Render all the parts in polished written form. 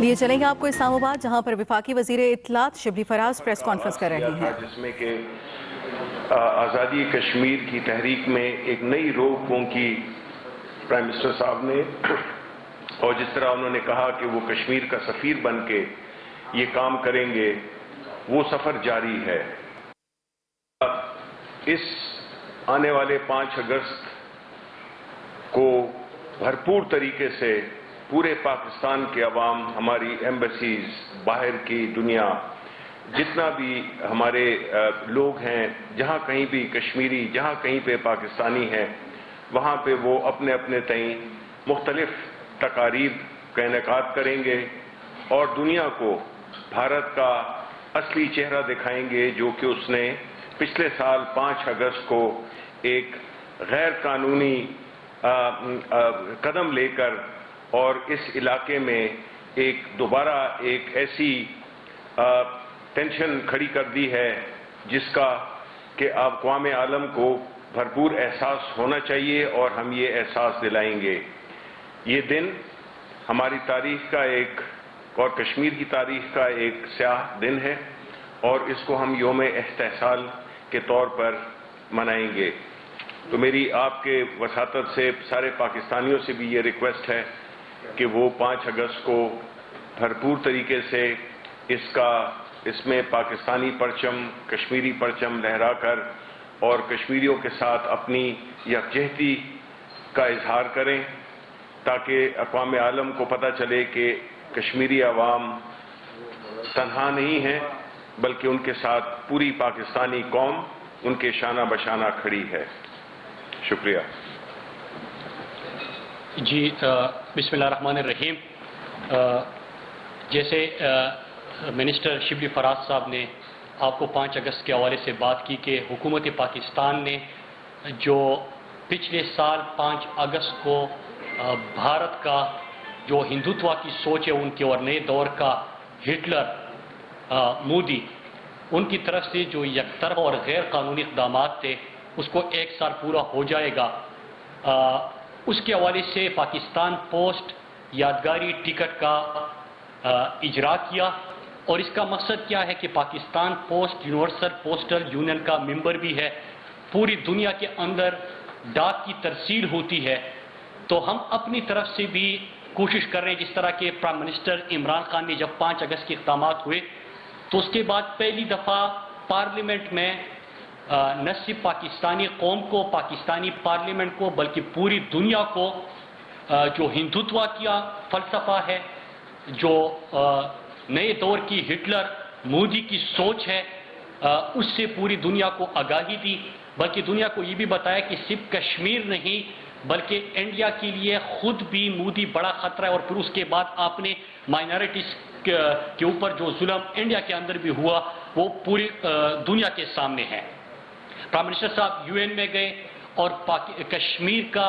لیے چلیں گے آپ کو اسلام آباد، جہاں پر وفاقی وزیر اطلاعات شبلی فراز پریس کانفرنس کر رہے ہیں، جس میں کہ آزادی کشمیر کی تحریک میں ایک نئی روح پھونکی پرائم منسٹر صاحب نے، اور جس طرح انہوں نے کہا کہ وہ کشمیر کا سفیر بن کے یہ کام کریں گے، وہ سفر جاری ہے۔ اس آنے والے 5 اگست کو بھرپور طریقے سے پورے پاکستان کے عوام، ہماری ایمبیسیز، باہر کی دنیا، جتنا بھی ہمارے لوگ ہیں، جہاں کہیں بھی کشمیری، جہاں کہیں پہ پاکستانی ہیں، وہاں پہ وہ اپنے اپنے تئیں مختلف تقاریب کا انعقاد کریں گے اور دنیا کو بھارت کا اصلی چہرہ دکھائیں گے، جو کہ اس نے پچھلے سال 5 اگست کو ایک غیر قانونی قدم لے کر اور اس علاقے میں دوبارہ ایک ایسی ٹینشن کھڑی کر دی ہے جس کا کہ اقوام عالم کو بھرپور احساس ہونا چاہیے، اور ہم یہ احساس دلائیں گے۔ یہ دن ہماری تاریخ کا اور کشمیر کی تاریخ کا ایک سیاہ دن ہے، اور اس کو ہم یوم استحصال کے طور پر منائیں گے۔ تو میری آپ کے وساطت سے سارے پاکستانیوں سے بھی یہ ریکویسٹ ہے کہ وہ 5 اگست کو بھرپور طریقے سے اس میں پاکستانی پرچم، کشمیری پرچم لہرا کر اور کشمیریوں کے ساتھ اپنی یکجہتی کا اظہار کریں، تاکہ اقوام عالم کو پتہ چلے کہ کشمیری عوام تنہا نہیں ہیں، بلکہ ان کے ساتھ پوری پاکستانی قوم ان کے شانہ بشانہ کھڑی ہے۔ شکریہ۔ جی، بسم اللہ الرحمن الرحیم۔ جیسے منسٹر شبلی فراز صاحب نے آپ کو 5 اگست کے حوالے سے بات کی کہ حکومت پاکستان نے جو پچھلے سال 5 اگست کو بھارت کا جو ہندوتوا کی سوچ ہے ان کے اور نئے دور کا ہٹلر مودی، ان کی طرف سے جو یک طرفہ اور غیر قانونی اقدامات تھے، اس کو 1 سال پورا ہو جائے گا۔ اس کے حوالے سے پاکستان پوسٹ یادگاری ٹکٹ کا اجرا کیا، اور اس کا مقصد کیا ہے کہ Pakistan post universal postal union کا ممبر بھی ہے، پوری دنیا کے اندر ڈاک کی ترسیل ہوتی ہے، تو ہم اپنی طرف سے بھی کوشش کر رہے ہیں۔ جس طرح کہ پرائم منسٹر عمران خان نے جب 5 اگست کے اقدامات ہوئے تو اس کے بعد پہلی دفعہ پارلیمنٹ میں نہ صرف پاکستانی قوم کو، پاکستانی پارلیمنٹ کو، بلکہ پوری دنیا کو جو ہندوتوا کیا فلسفہ ہے، جو نئے دور کی ہٹلر مودی کی سوچ ہے، اس سے پوری دنیا کو آگاہی دی، بلکہ دنیا کو یہ بھی بتایا کہ صرف کشمیر نہیں بلکہ انڈیا کے لیے خود بھی مودی بڑا خطرہ ہے، اور پھر اس کے بعد آپ نے مائنارٹیز کے اوپر جو ظلم انڈیا کے اندر بھی ہوا وہ پوری دنیا کے سامنے ہے۔ پرائم منسٹر صاحب یو این میں گئے اور کشمیر کا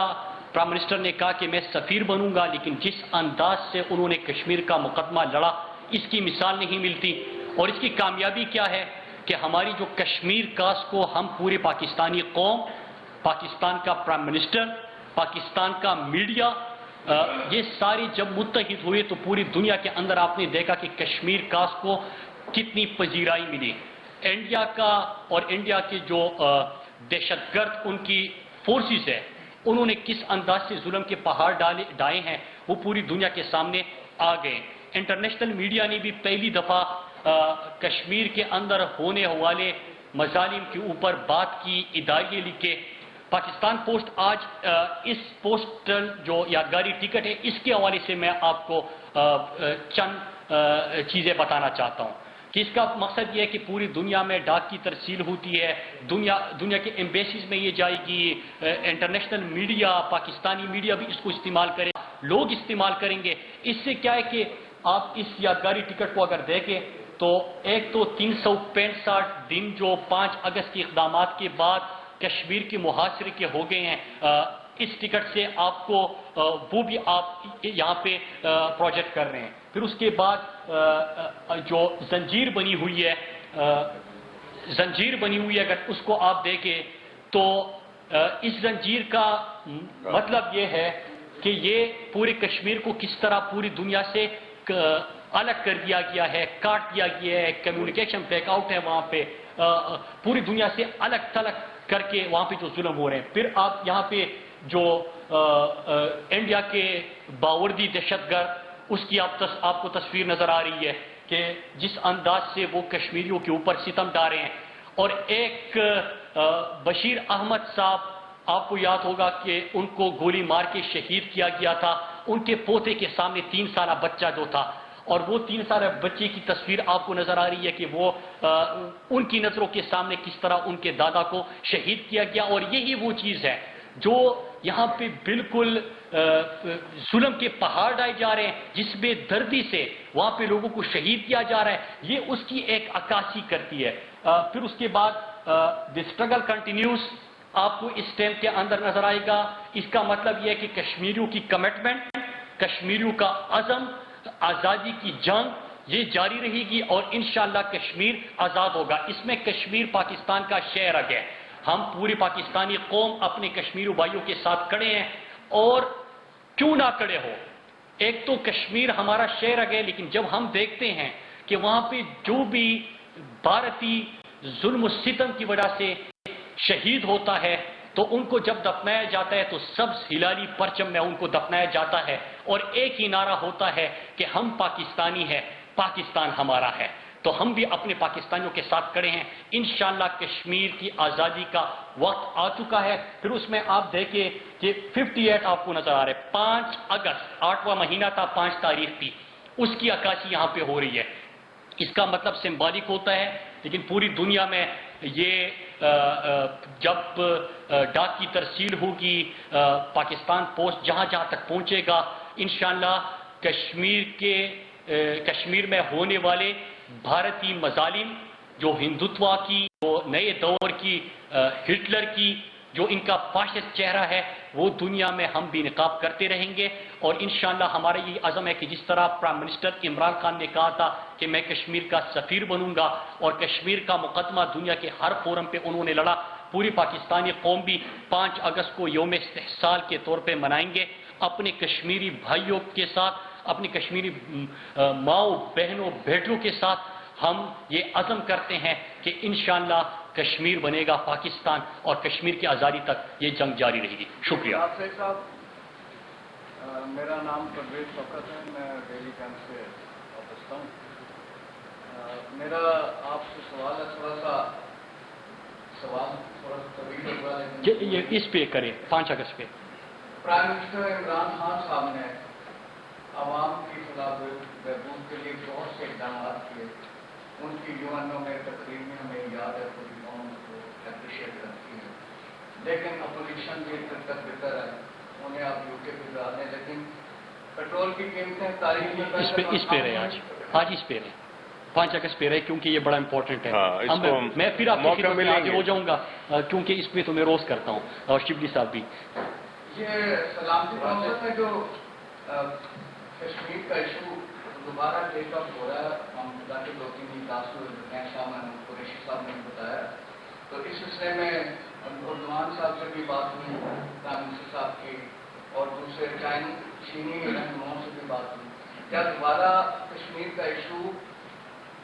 پرائم منسٹر نے کہا کہ میں سفیر بنوں گا، لیکن جس انداز سے انہوں نے کشمیر کا مقدمہ لڑا اس کی مثال نہیں ملتی، اور اس کی کامیابی کیا ہے کہ ہماری جو کشمیر کاسٹ کو ہم پوری پاکستانی قوم، پاکستان کا پرائم منسٹر، پاکستان کا میڈیا، یہ سارے جب متحد ہوئے تو پوری دنیا کے اندر آپ نے دیکھا کہ کشمیر کاسٹ کو کتنی پذیرائی ملی۔ انڈیا کا اور انڈیا کے جو دہشت گرد ان کی فورسز ہے، انہوں نے کس انداز سے ظلم کے پہاڑ ڈالے ہیں وہ پوری دنیا کے سامنے آ گئے۔ انٹرنیشنل میڈیا نے بھی پہلی دفعہ کشمیر کے اندر ہونے والے مظالم کے اوپر بات کی، اداریے لکھے۔ پاکستان پوسٹ آج اس پوسٹل جو یادگاری ٹکٹ ہے اس کے حوالے سے میں آپ کو چند چیزیں بتانا چاہتا ہوں کہ اس کا مقصد یہ ہے کہ پوری دنیا میں ڈاک کی ترسیل ہوتی ہے، دنیا کے ایمبیسیز میں یہ جائے گی، انٹرنیشنل میڈیا، پاکستانی میڈیا بھی اس کو استعمال کرے، لوگ استعمال کریں گے۔ اس سے کیا ہے کہ آپ اس یادگاری ٹکٹ کو اگر دیکھیں تو ایک تو 365 دن جو 5 اگست کے اقدامات کے بعد کشمیر کے محاصرے کے ہو گئے ہیں، اس ٹکٹ سے آپ کو وہ بھی آپ یہاں پہ پروجیکٹ کر رہے ہیں۔ پھر اس کے بعد جو زنجیر بنی ہوئی ہے اگر اس کو آپ دیکھیں تو اس زنجیر کا مطلب یہ ہے کہ یہ پورے کشمیر کو کس طرح پوری دنیا سے الگ کر دیا گیا ہے، کاٹ دیا گیا ہے، کمیونیکیشن بلیک آؤٹ ہے وہاں پہ، پوری دنیا سے الگ تھلگ کر کے وہاں پہ جو ظلم ہو رہے ہیں. پھر آپ یہاں پہ جو انڈیا کے باوردی دہشت گرد، اس کی آپ کو تصویر نظر آ رہی ہے کہ جس انداز سے وہ کشمیریوں کے اوپر ستم ڈھا رہے ہیں. اور ایک بشیر احمد صاحب، آپ کو یاد ہوگا کہ ان کو گولی مار کے شہید کیا گیا تھا، ان کے پوتے کے سامنے 3 سالہ بچہ جو تھا، اور وہ 3 سالہ بچے کی تصویر آپ کو نظر آ رہی ہے کہ وہ ان کی نظروں کے سامنے کس طرح ان کے دادا کو شہید کیا گیا. اور یہی وہ چیز ہے جو یہاں پہ بالکل ظلم کے پہاڑ ڈائے جا رہے ہیں، جس بے دردی سے وہاں پہ لوگوں کو شہید کیا جا رہا ہے، یہ اس کی ایک عکاسی کرتی ہے. پھر اس کے بعد دی اسٹرگل کنٹینیوز آپ کو اس ٹیم کے اندر نظر آئے گا. اس کا مطلب یہ ہے کہ کشمیریوں کی کمٹمنٹ، کشمیریوں کا عزم، آزادی کی جنگ یہ جاری رہے گی، اور انشاءاللہ کشمیر آزاد ہوگا. اس میں کشمیر پاکستان کا شہر ہے. ہم پوری پاکستانی قوم اپنے کشمیری بھائیوں کے ساتھ کھڑے ہیں، اور کیوں نہ کھڑے ہو. ایک تو کشمیر ہمارا شہر ہے، لیکن جب ہم دیکھتے ہیں کہ وہاں پہ جو بھی بھارتی ظلم و ستم کی وجہ سے شہید ہوتا ہے تو ان کو جب دفنایا جاتا ہے تو سبز ہلالی پرچم میں ان کو دفنایا جاتا ہے، اور ایک ہی نعرہ ہوتا ہے کہ ہم پاکستانی ہیں، پاکستان ہمارا ہے. تو ہم بھی اپنے پاکستانیوں کے ساتھ کھڑے ہیں. انشاءاللہ کشمیر کی آزادی کا وقت آ چکا ہے. پھر اس میں آپ دیکھیں کہ 58 آپ کو نظر آ رہے ہیں. 5 اگست 8واں مہینہ تھا، 5 تاریخ تھی، اس کی عکاسی یہاں پہ ہو رہی ہے. اس کا مطلب سمبولک ہوتا ہے، لیکن پوری دنیا میں یہ جب ڈاک کی ترسیل ہوگی، پاکستان پوسٹ جہاں جہاں تک پہنچے گا، انشاءاللہ کشمیر میں ہونے والے بھارتی مظالم، جو ہندوتوا کی، جو نئے دور کی ہٹلر کی، جو ان کا فاشسٹ چہرہ ہے، وہ دنیا میں ہم بھی نقاب کرتے رہیں گے. اور انشاءاللہ ہمارا یہ عزم ہے کہ جس طرح پرائم منسٹر عمران خان نے کہا تھا کہ میں کشمیر کا سفیر بنوں گا، اور کشمیر کا مقدمہ دنیا کے ہر فورم پہ انہوں نے لڑا، پوری پاکستانی قوم بھی 5 اگست کو یوم استحصال کے طور پہ منائیں گے. اپنے کشمیری بھائیوں کے ساتھ، اپنی کشمیری ماؤں بہنوں بیٹوں کے ساتھ ہم یہ عزم کرتے ہیں کہ انشاءاللہ کشمیر بنے گا پاکستان، اور کشمیر کی آزادی تک یہ جنگ جاری رہے گی. شکریہ. میرا نام پرویز شوکت ہے، میں ڈیلی کیمپ سے وابستہ ہوں. میرا آپ سے سوال ہے، تھوڑا سا طویل ہوگا، لیکن یہ اس پہ کریں 5 اگست پہ. پرائم منسٹر عمران خان صاحب نے عوام کی فلاح بہبود کے لیے بہت سے اقدامات کیے. ان کی یونوں میں تقریب میں ہمیں یاد ہے، پوری قوم کو اپریشیٹ کرتی ہے. لیکن اپوزیشن بھی تک بہتر ہے، انہیں آپ یو کے پہ ڈال دیں. لیکن پیٹرول کی قیمتیں تاریخ میں اس پہ رہے آج اس پہ رہے 5 اگست پہ رہے، کیونکہ یہ بڑا امپورٹنٹ ہے. میں پھر آپ کی خدمت میں حاضر ہو جاؤں گا، کیونکہ اس پہ تو میں روز کرتا ہوں، اور شبلی صاحب بھی. یہ سلامتی کونسل میں جو کشمیر کا ایشو دوبارہ ٹیک اپ ہو رہا ہے، ہم خدا کے 2-3 اجلاس قریشی صاحب نے بتایا، تو اس سلسلے میں اردوان صاحب سے بھی بات ہوئی، پرائم منسٹر صاحب کی، اور دوسرے چینی رہنماؤں سے بھی بات ہوئی. کیا دوبارہ کشمیر کا ایشو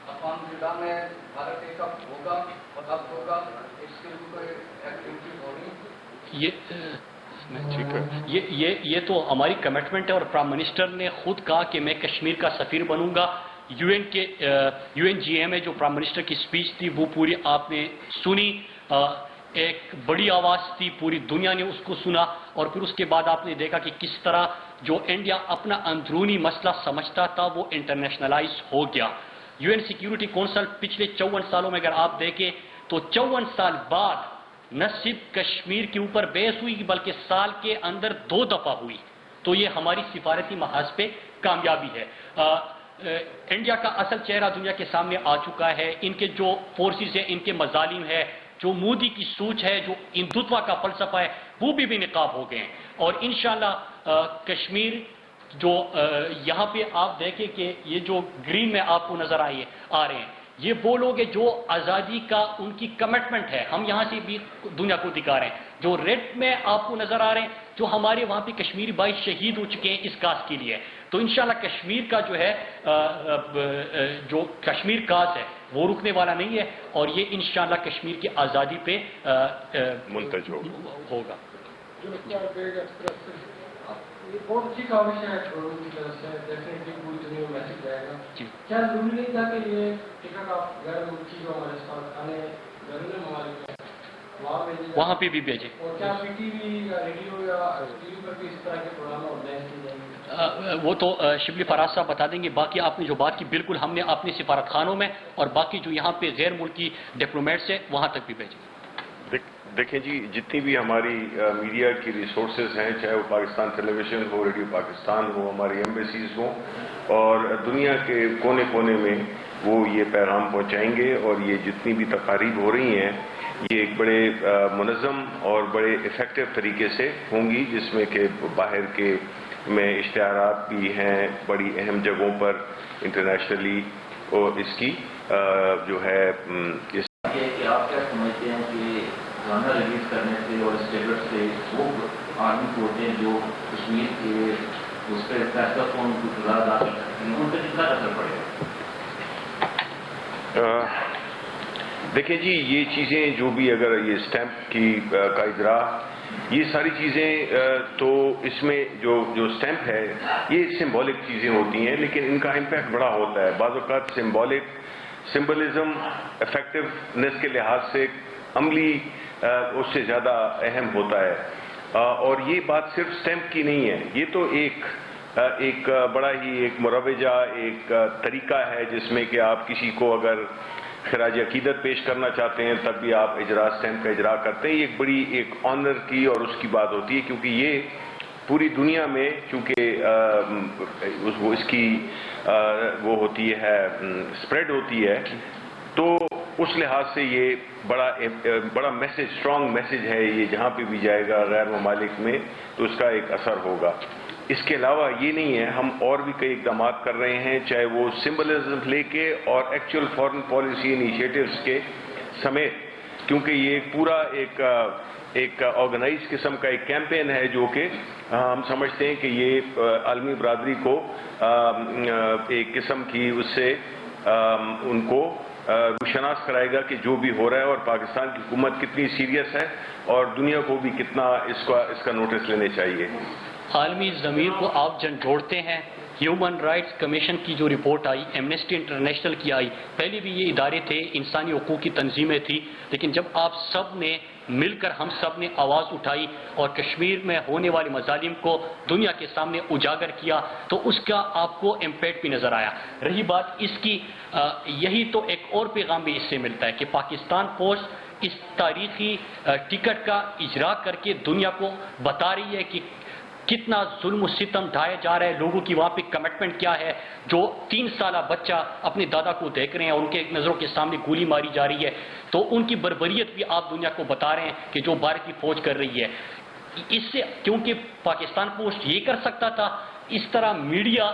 اقوام متحدہ میں دوبارہ ٹیک اپ ہوگا، اور اب ہوگا، اس کے لیے کوئی ایکٹیویٹی ہو رہی؟ یہ تو ہماری کمٹمنٹ ہے، اور پرائم منسٹر نے خود کہا کہ میں کشمیر کا سفیر بنوں گا. یو این جی اے میں جو پرائم منسٹر کی اسپیچ تھی وہ پوری آپ نے سنی، ایک بڑی آواز تھی، پوری دنیا نے اس کو سنا. اور پھر اس کے بعد آپ نے دیکھا کہ کس طرح جو انڈیا اپنا اندرونی مسئلہ سمجھتا تھا وہ انٹرنیشنلائز ہو گیا. یو این سیکیورٹی کونسل پچھلے 54 سالوں میں اگر آپ دیکھیں تو 54 سال بعد نہ صرف کشمیر کے اوپر بحث ہوئی، بلکہ سال کے اندر 2 دفعہ ہوئی. تو یہ ہماری سفارتی محاذ پہ کامیابی ہے. انڈیا کا اصل چہرہ دنیا کے سامنے آ چکا ہے. ان کے جو فورسز ہیں، ان کے مظالم ہے، جو مودی کی سوچ ہے، جو ہندوتوا کا فلسفہ ہے، وہ بھی نقاب ہو گئے ہیں. اور انشاءاللہ کشمیر جو یہاں پہ آپ دیکھیں کہ یہ جو گرین میں آپ کو نظر آ رہے ہیں، یہ وہ لوگ ہیں جو آزادی کا ان کی کمٹمنٹ ہے. ہم یہاں سے بھی دنیا کو دکھا رہے ہیں. جو ریڈ میں آپ کو نظر آ رہے ہیں، جو ہمارے وہاں پہ کشمیری بھائی شہید ہو چکے ہیں اس کاز کے لیے. تو انشاءاللہ کشمیر کا جو ہے جو کشمیر کاز ہے وہ رکنے والا نہیں ہے، اور یہ انشاءاللہ کشمیر کی آزادی پہ منتج ہوگا۔ یہ بہت اچھی کاوش ہے ان کی طرف سے، ڈیفینیٹلی پوری دنیا میں میسج جائے گا۔ کیا ضروری نہیں تھا کہ یہ ٹکٹ آپ غیر ملکی جو ہمارے پاکستان بیرون ممالک ہیں وہاں پہ بھی بھیجے؟ اور کیا پی ٹی وی یا ریڈیو یا ٹی وی پر بھی اس طرح کے پروگرام آرگنائز کیے جائیں گے؟ وہ تو شبلی فراز صاحب بتا دیں گے۔ باقی آپ نے جو بات کی بالکل ہم نے اپنے سفارت خانوں میں اور باقی جو یہاں پہ غیر ملکی ڈپلومیٹس ہیں وہاں تک بھی بھیجیں۔ دیکھیں جی، جتنی بھی ہماری میڈیا کی ریسورسز ہیں، چاہے وہ پاکستان ٹیلی ویژن ہو، ریڈیو پاکستان ہو، ہماری ایمبیسیز ہوں، اور دنیا کے کونے کونے میں وہ یہ پیغام پہنچائیں گے، اور یہ جتنی بھی تقاریب ہو رہی ہیں یہ ایک بڑے منظم اور بڑے افیکٹو طریقے سے ہوں گی، جس میں کہ باہر کے میں اشتہارات بھی ہیں بڑی اہم جگہوں پر انٹرنیشنلی، اور اس کی جو ہے اس کہ آپ کیا سمجھتے ہیں کہ گانا ریلیز کرنے سے اور اسٹیبلٹ سے وہ آرمی فورسیں جو کشمیر کے اس پہ فیصلہ کون کو سزا ادا کر سکتی ہیں، ان پہ کتنا اثر پڑے گا؟ دیکھیں جی، یہ چیزیں جو بھی اگر یہ اسٹیمپ کی کا اجرا، یہ ساری چیزیں تو اس میں جو اسٹیمپ ہے یہ سمبولک چیزیں ہوتی ہیں، لیکن ان کا امپیکٹ بڑا ہوتا ہے۔ بعض اوقات سمبلزم افیکٹونیس کے لحاظ سے عملی اس سے زیادہ اہم ہوتا ہے، اور یہ بات صرف اسٹیمپ کی نہیں ہے، یہ تو ایک بڑا ہی ایک مروجہ ایک طریقہ ہے جس میں کہ آپ کسی کو اگر خراج عقیدت پیش کرنا چاہتے ہیں تب بھی آپ اسٹیمپ کا اجرا کرتے ہیں۔ یہ ایک بڑی ایک آنر کی اور اس کی بات ہوتی ہے، کیونکہ یہ پوری دنیا میں چونکہ اس کی وہ ہوتی ہے اسپریڈ ہوتی ہے، تو اس لحاظ سے یہ بڑا میسج، اسٹرانگ میسج ہے، یہ جہاں پہ بھی جائے گا غیر ممالک میں تو اس کا ایک اثر ہوگا۔ اس کے علاوہ یہ نہیں ہے، ہم اور بھی کئی اقدامات کر رہے ہیں، چاہے وہ سمبلزم لے کے اور ایکچوئل فارن پالیسی انیشیٹوز کے سمیت، کیونکہ یہ پورا ایک آرگنائز قسم کا ایک کیمپین ہے جو کہ ہم سمجھتے ہیں کہ یہ عالمی برادری کو ایک قسم کی اس سے ان کو روشناس کرائے گا کہ جو بھی ہو رہا ہے اور پاکستان کی حکومت کتنی سیریس ہے، اور دنیا کو بھی کتنا اس کا نوٹس لینے چاہیے۔ عالمی ضمیر کو آپ جھنجھوڑتے ہیں۔ ہیومن رائٹس کمیشن کی جو رپورٹ آئی، ایمنسٹی انٹرنیشنل کی آئی، پہلے بھی یہ ادارے تھے، انسانی حقوق کی تنظیمیں تھیں، لیکن جب آپ سب نے مل کر ہم سب نے آواز اٹھائی اور کشمیر میں ہونے والے مظالم کو دنیا کے سامنے اجاگر کیا تو اس کا آپ کو امپیکٹ بھی نظر آیا۔ رہی بات اس کی، یہی تو ایک اور پیغام بھی اس سے ملتا ہے کہ پاکستان فوج اس تاریخی ٹکٹ کا اجرا کر کے دنیا کو بتا رہی ہے کہ کتنا ظلم و ستم ڈھائے جا رہے ہیں، لوگوں کی وہاں پہ کمٹمنٹ کیا ہے، جو 3 سالہ بچہ اپنے دادا کو دیکھ رہے ہیں، ان کے نظروں کے سامنے گولی ماری جا رہی ہے، تو ان کی بربریت بھی آپ دنیا کو بتا رہے ہیں کہ جو بھارت کی فوج کر رہی ہے۔ اس سے کیونکہ پاکستان پوسٹ یہ کر سکتا تھا، اس طرح میڈیا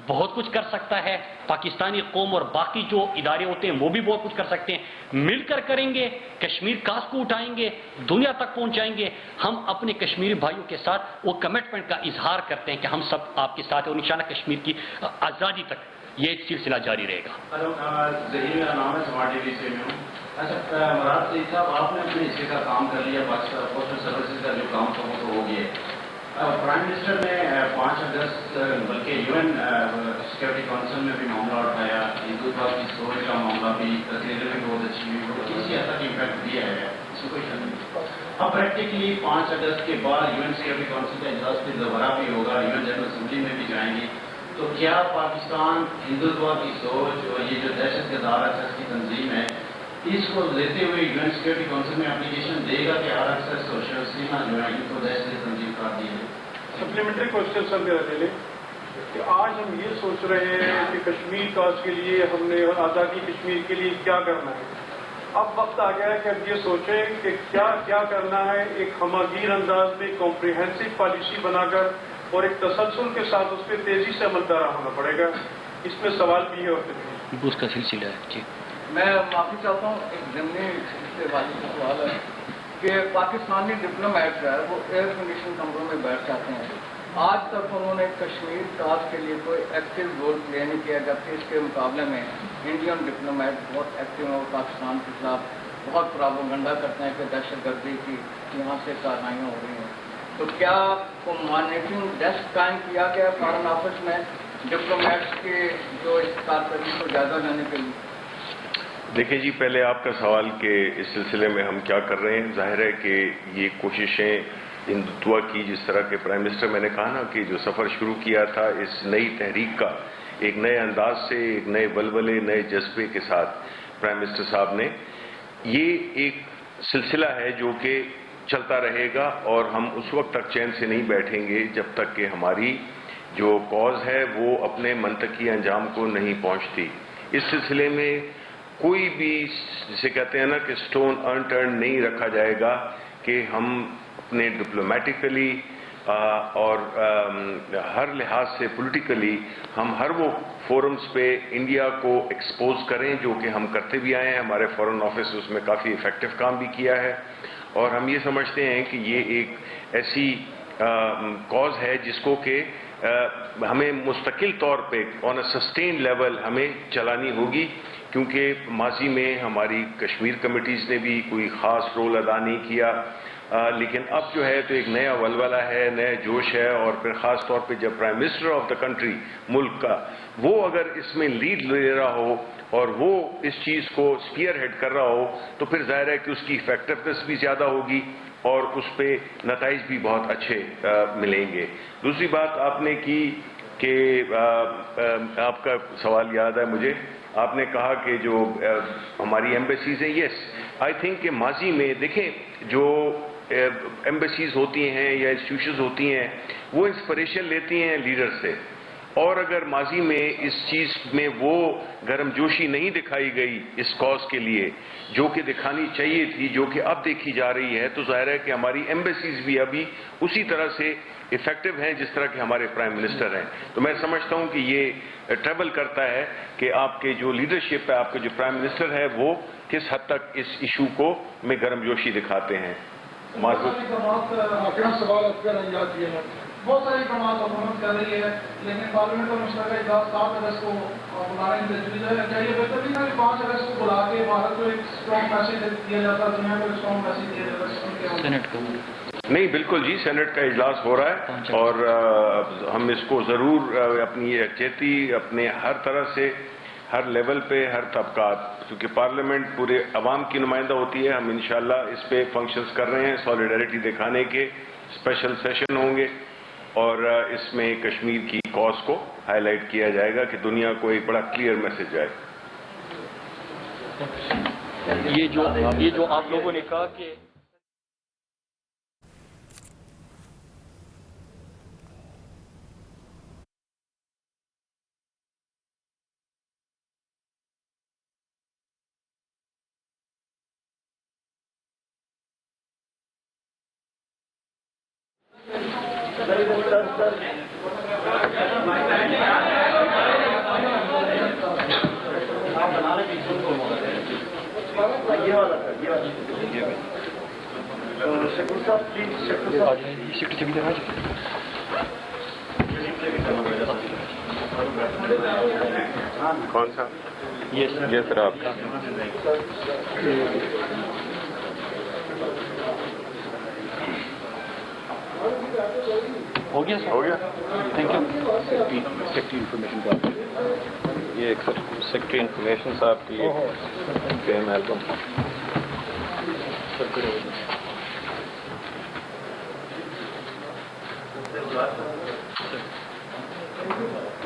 بہت کچھ کر سکتا ہے، پاکستانی قوم اور باقی جو ادارے ہوتے ہیں وہ بھی بہت کچھ کر سکتے ہیں، مل کر کریں گے، کشمیر کاز کو اٹھائیں گے، دنیا تک پہنچائیں گے۔ ہم اپنے کشمیری بھائیوں کے ساتھ وہ کمٹمنٹ کا اظہار کرتے ہیں کہ ہم سب آپ کے ساتھ ہیں، اور انشاءاللہ کشمیر کی آزادی تک یہ سلسلہ جاری رہے گا۔ ظہیر میرا نام ہے، سمارٹ ٹی وی سے میں ہوں۔ اچھا مراد سعید صاحب، آپ نے اپنے حصے کا کام کر لیا، پاکستان پوسٹل سروسز کا جو کام تھا وہ تو ہو گیا۔ پرائم منسٹر نے 5 اگست بلکہ UN سیکورٹی کونسل میں بھی معاملہ اٹھایا، ہندوتوا کی سوچ کا معاملہ بھی تقریر میں بہت اچھی ہوئی، وہ کسی حد تک امپیکٹ دیا ہے، اس میں کوئی شک نہیں۔ اب پریکٹیکلی 5 اگست کے بعد UN سیکورٹی کونسل کا اجلاس پھر دوبارہ بھی ہوگا، UN جنرل اسمبلی میں بھی جائیں گی، تو کیا پاکستان ہندوتوا کی سوچ اور یہ جو دہشت گرد RSS کی تنظیم ہے اس کو لیتے ہوئے UN سیکورٹی کونسل میں اپلیکیشن دے گا کہ RSS اور شیو سینا جو ہے ان کو دہشت گرد تنظیم قرار دی ہے؟ سپلیمنٹری کوشچن سر میرا دے لیں کہ آج ہم یہ سوچ رہے ہیں کہ کشمیر کاز کے لیے ہم نے آزادی کشمیر کے لیے کیا کرنا ہے۔ اب وقت آ گیا ہے کہ اب یہ سوچیں کہ کیا کرنا ہے، ایک ہماگیر انداز میں کمپریہنسو پالیسی بنا کر اور ایک تسلسل کے ساتھ اس پہ تیزی سے عمل پیرا ہونا پڑے گا۔ اس میں سوال بھی ہے اور اس کا سلسلہ ہے جی۔ میں معافی چاہتا ہوں، ایک ضمنی سوال ہے کہ پاکستانی ڈپلومیٹ جو ہے وہ ایئر کنڈیشن کمروں میں بیٹھ جاتے ہیں آج تک انہوں نے کشمیر ٹاسک کے لیے کوئی ایکٹیو رول پلے نہیں کیا، جبکہ اس کے مقابلے میں انڈین ڈپلومیٹ بہت ایکٹیو ہیں اور پاکستان کے خلاف بہت پراپیگنڈا کرتے ہیں کہ دہشت گردی کی یہاں سے کارروائیاں ہو رہی ہیں. تو کیا مانیٹرنگ ڈیسک قائم کیا گیا فارن آفس میں ڈپلومیٹس کے جو اس کارکردگی کو جائزہ لینے کے لیے؟ دیکھیں جی، پہلے آپ کا سوال کہ اس سلسلے میں ہم کیا کر رہے ہیں. ظاہر ہے کہ یہ کوششیں ہندوتوا کی، جس طرح کے پرائم منسٹر میں نے کہا نا کہ جو سفر شروع کیا تھا اس نئی تحریک کا، ایک نئے انداز سے، ایک نئے ولولے، نئے جذبے کے ساتھ پرائم منسٹر صاحب نے، یہ ایک سلسلہ ہے جو کہ چلتا رہے گا اور ہم اس وقت تک چین سے نہیں بیٹھیں گے جب تک کہ ہماری جو کاز ہے وہ اپنے منطقی انجام کو نہیں پہنچتی. اس سلسلے میں کوئی بھی، جسے کہتے ہیں نا کہ سٹون انٹرن نہیں رکھا جائے گا کہ ہم اپنے ڈپلومیٹیکلی اور ہر لحاظ سے پولیٹیکلی ہم ہر وہ فورمز پہ انڈیا کو ایکسپوز کریں جو کہ ہم کرتے بھی آئے ہیں. ہمارے فورن آفس اس میں کافی افیکٹو کام بھی کیا ہے اور ہم یہ سمجھتے ہیں کہ یہ ایک ایسی کاز ہے جس کو کہ ہمیں مستقل طور پہ آن اے سسٹین لیول ہمیں چلانی ہوگی، کیونکہ ماضی میں ہماری کشمیر کمیٹیز نے بھی کوئی خاص رول ادا نہیں کیا، لیکن اب جو ہے تو ایک نیا ولولہ ہے، نیا جوش ہے. اور پھر خاص طور پہ جب prime minister of the country, ملک کا، وہ اگر اس میں لیڈ لے رہا ہو اور وہ اس چیز کو اسپیئر ہیڈ کر رہا ہو تو پھر ظاہر ہے کہ اس کی افیکٹونیس بھی زیادہ ہوگی اور اس پہ نتائج بھی بہت اچھے ملیں گے. دوسری بات آپ نے کی کہ آپ کا سوال یاد ہے مجھے، آپ نے کہا کہ جو ہماری ایمبیسیز ہیں، یس آئی تھنک کہ ماضی میں دیکھیں جو ایمبیسیز ہوتی ہیں یا انسٹیٹیوشنز ہوتی ہیں وہ انسپریشن لیتی ہیں لیڈر سے، اور اگر ماضی میں اس چیز میں وہ گرم جوشی نہیں دکھائی گئی اس کاز کے لیے جو کہ دکھانی چاہیے تھی، جو کہ اب دیکھی جا رہی ہے، تو ظاہر ہے کہ ہماری ایمبیسیز بھی ابھی اسی طرح سے افیکٹو ہیں جس طرح کہ ہمارے پرائم منسٹر ہیں. تو میں سمجھتا ہوں کہ یہ ٹریول کرتا ہے کہ آپ کے جو لیڈرشپ ہے، آپ کے جو پرائم منسٹر ہے، وہ کس حد تک اس ایشو کو میں گرم جوشی دکھاتے ہیں. بہت ساری اقدامات حکومت کر رہی ہے، لیکن پارلیمنٹ کا مشترکہ اجلاس 7 اگست کو بلانے کی تجویز ہے. کیا یہ بہتر نہیں تھا کہ 5 اگست کو بلا کے بھارت کو ایک اسٹرانگ میسج دیا جاتا، دنیا کو ایک اسٹرانگ میسج دیا جاتا سینٹ کو؟ نہیں، بالکل جی، سینٹ کا اجلاس ہو رہا ہے اور ہم اس کو ضرور اپنی یکجہتی اپنے ہر طرح سے، ہر لیول پہ، ہر طبقات، کیونکہ پارلیمنٹ پورے عوام کی نمائندہ ہوتی ہے، ہم انشاءاللہ اس پہ فنکشنز کر رہے ہیں سالیڈیرٹی دکھانے کے. اسپیشل سیشن ہوں گے اور اس میں کشمیر کی کاز کو ہائی لائٹ کیا جائے گا کہ دنیا کو ایک بڑا کلیئر میسج آئے. یہ جو آپ لوگوں نے کہا کہ کون سا؟ یہ سر آپ ہو گیا سر؟ ہو گیا. Thank you. سیکٹری انفارمیشن کا یہ ایک سیکٹری انفارمیشن صاحب کی fame album.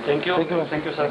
Thank you. Thank you sir.